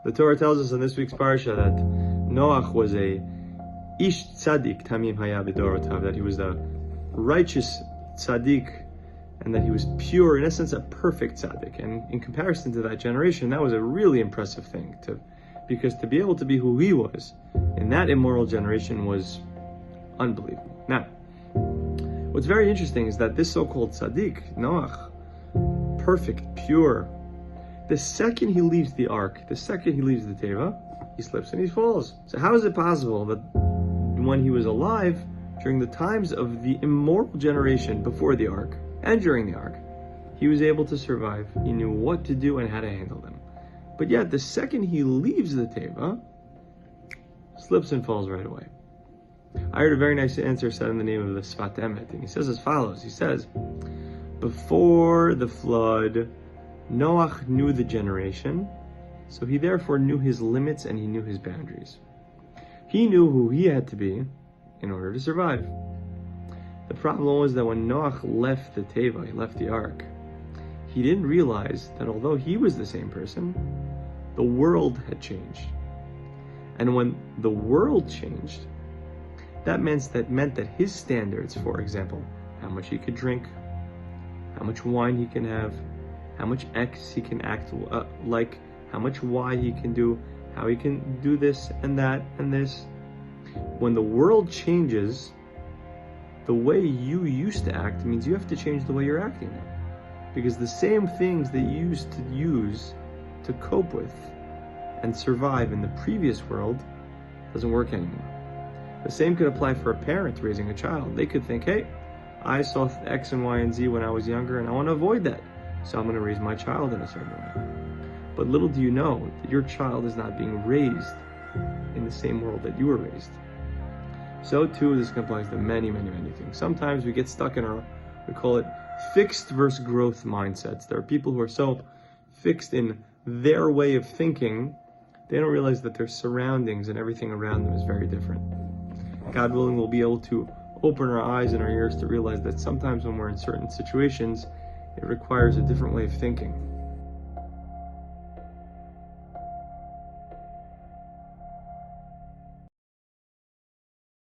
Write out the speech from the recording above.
The Torah tells us in this week's Parashat that Noach was a ish tzaddik tamim haya b'dorotav, that he was the righteous tzaddik, and that he was pure, in essence, a perfect tzaddik. And in comparison to that generation, that was a really impressive thing, because to be able to be who he was in that immoral generation was unbelievable. Now, what's very interesting is that this so-called tzaddik, Noach, perfect, pure, the second he leaves the ark, the second he leaves the teva, he slips and he falls. So how is it possible that when he was alive, during the times of the immoral generation before the ark, and during the ark, he was able to survive? He knew what to do and how to handle them. But yet, the second he leaves the teva, slips and falls right away. I heard a very nice answer said in the name of the Sfat Emet, and he says as follows. He says, before the flood, Noach knew the generation, so he therefore knew his limits and he knew his boundaries. He knew who he had to be in order to survive. The problem was that when Noach left the teva, he left the ark, he didn't realize that although he was the same person, the world had changed. And when the world changed, that meant that his standards, for example, how much he could drink, how much wine he can have, how much X he can act like, how much Y he can do, how he can do this and that and this. When the world changes, the way you used to act means you have to change the way you're acting now. Because the same things that you used to use to cope with and survive in the previous world doesn't work anymore. The same could apply for a parent raising a child. They could think, hey, I saw X and Y and Z when I was younger and I want to avoid that, so I'm going to raise my child in a certain way. But little do you know that your child is not being raised in the same world that you were raised. So too, this applies to many, many, many things. Sometimes we get stuck in we call it fixed versus growth mindsets. There are people who are so fixed in their way of thinking, they don't realize that their surroundings and everything around them is very different. God willing, we'll be able to open our eyes and our ears to realize that sometimes when we're in certain situations, it requires a different way of thinking.